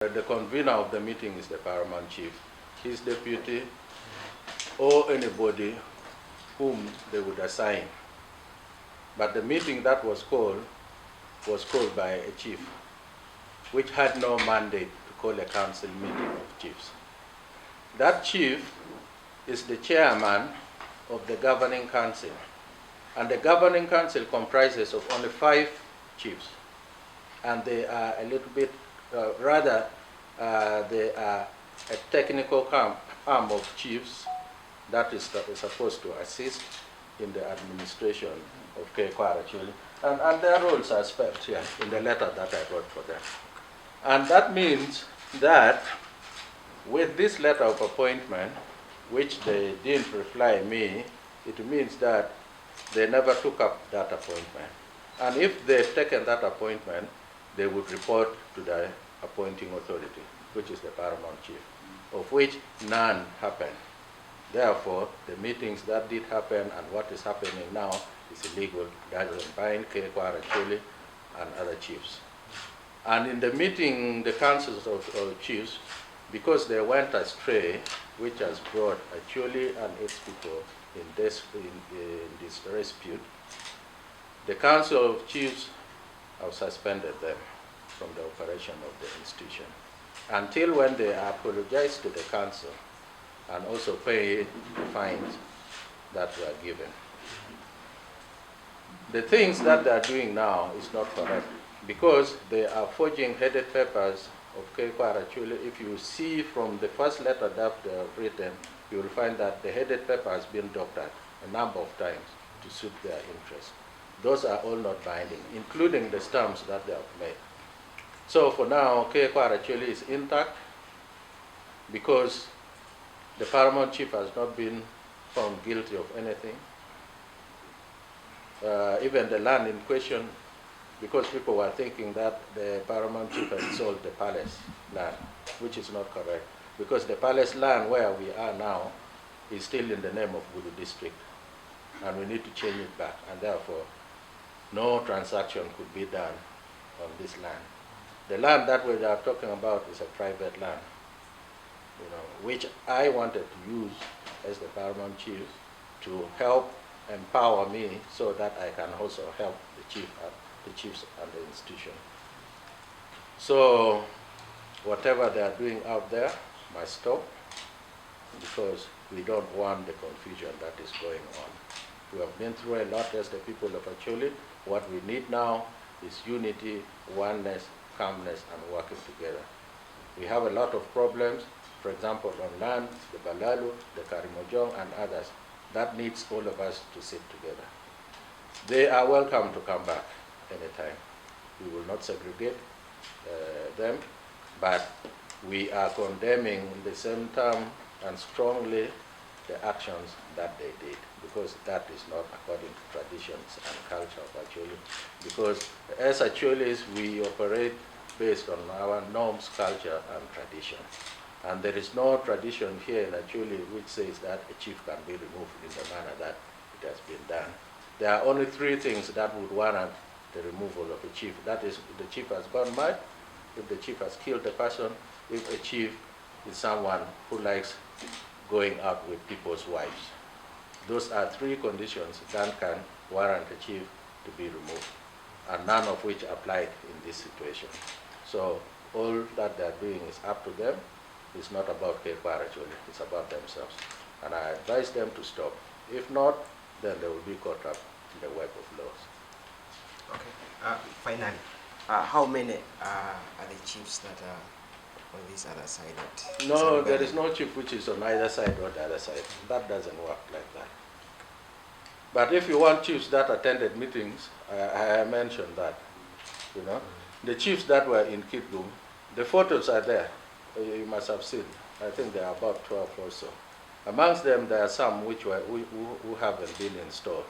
The convener of the meeting is the Paramount Chief, his deputy, or anybody whom they would assign. But the meeting that was called by a chief, which had no mandate to call a council meeting of chiefs. That chief is the chairman of the governing council. And the governing council comprises of only 5 chiefs. And they are a little bit, they are a technical arm of chiefs that is supposed to assist in the administration of KWARO actually. And their roles are spelled here in the letter that I wrote for them. And that means that with this letter of appointment, which they didn't reply me, it means that they never took up that appointment. And if they've taken that appointment, they would report to the appointing authority, which is the Paramount Chief, of which none happened. Therefore, the meetings that did happen and what is happening now is illegal. That doesn't bind KWARO, Acholi, and other chiefs. And in the meeting, the councils of chiefs, because they went astray, which has brought Acholi and its people in this dispute, the council of chiefs have suspended them from the operation of the institution until when they apologize to the council and also pay the fines that were given. The things that they are doing now is not correct because they are forging headed papers of KWARO actually. If you see from the first letter that they have written, you will find that the headed paper has been doctored a number of times to suit their interest. Those are all not binding, including the stamps that they have made. So for now, KWARO actually is intact because the Paramount Chief has not been found guilty of anything. Even the land in question, because people were thinking that the Paramount Chief had sold the palace land, which is not correct. Because the palace land where we are now is still in the name of Bulu district. And we need to change it back. And therefore, no transaction could be done on this land. The land that we are talking about is a private land, which I wanted to use as the Paramount Chief to help empower me so that I can also help the chiefs and the institution. So whatever they are doing out there must stop because we don't want the confusion that is going on. We have been through a lot as the people of Acholi. What we need now is unity, oneness, calmness, and working together. We have a lot of problems, for example, on land, the Balalu, the Karimojong, and others. That needs all of us to sit together. They are welcome to come back anytime. We will not segregate them, but we are condemning in the same term and strongly the actions that they did, because that is not according to traditions and culture of Acholi. Because as Acholis, we operate based on our norms, culture, and tradition. And there is no tradition here in Acholi which says that a chief can be removed in the manner that it has been done. There are only 3 things that would warrant the removal of a chief. That is, if the chief has gone mad, if the chief has killed a person, if a chief is someone who likes going out with people's wives. Those are 3 conditions that can warrant a chief to be removed, and none of which applied in this situation. So all that they're doing is up to them. It's not about KWARO actually, it's about themselves. And I advise them to stop. If not, then they will be caught up in the web of laws. Okay. Finally, how many are the chiefs that are on this other side? No, there is no chief which is on either side or the other side. That doesn't work like that. But if you want chiefs that attended meetings, I mentioned that. The chiefs that were in Kitgum, the photos are there. You must have seen. I think there are about 12 or so. Amongst them, there are some which who haven't been installed.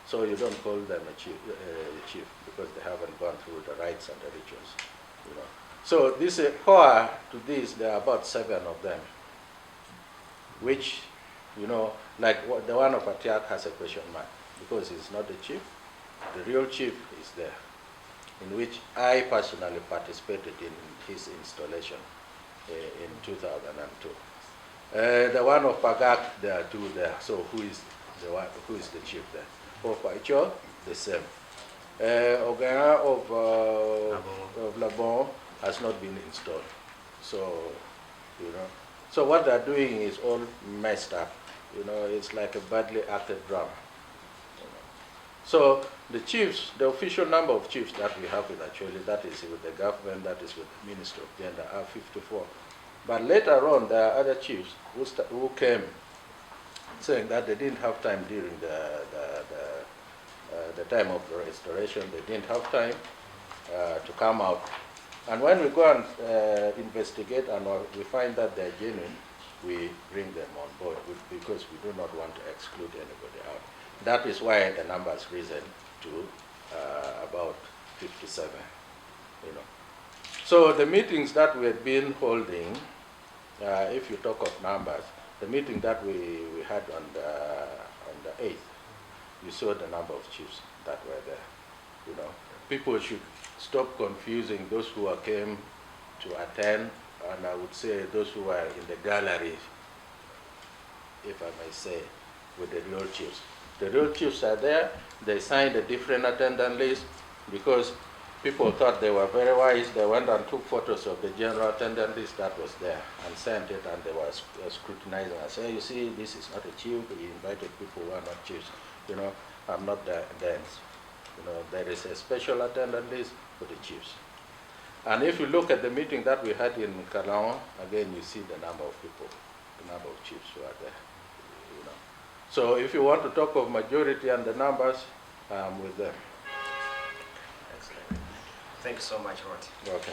So you don't call them a chief because they haven't gone through the rites and the rituals. So this core to this, there are about 7 of them, which, like the one of Atiak has a question mark because he's not the chief. The real chief is there. in which I personally participated in his installation in 2002. The one of Pagak, there are two there. So who is the chief there? For Paicho, the same. Acana of Labon has not been installed. So, so what they're doing is all messed up. It's like a badly acted drama. So the chiefs, the official number of chiefs that we have in Acholi, that is with the government, that is with the Ministry of Gender, are 54. But later on, there are other chiefs who came saying that they didn't have time during the time of the restoration. They didn't have time to come out. And when we go and investigate and we find that they're genuine, we bring them on board because we do not want to exclude anybody out. That is why the number has risen to about 57. So the meetings that we had been holding, if you talk of numbers, the meeting that we had on the 8th, you saw the number of chiefs that were there. People should stop confusing those who came to attend, and I would say those who were in the gallery, if I may say, with the real chiefs. The real chiefs are there. They signed a different attendance list because people thought they were very wise. They went and took photos of the general attendance list that was there and sent it, and they were scrutinizing and saying, you see, this is not a chief. He invited people who are not chiefs. I'm not the dance. There is a special attendance list for the chiefs. And if you look at the meeting that we had in KAL, again, you see the number of people, the number of chiefs who are there. So if you want to talk of majority and the numbers, I'm with them. Excellent. Thank you so much, Rwot. Okay.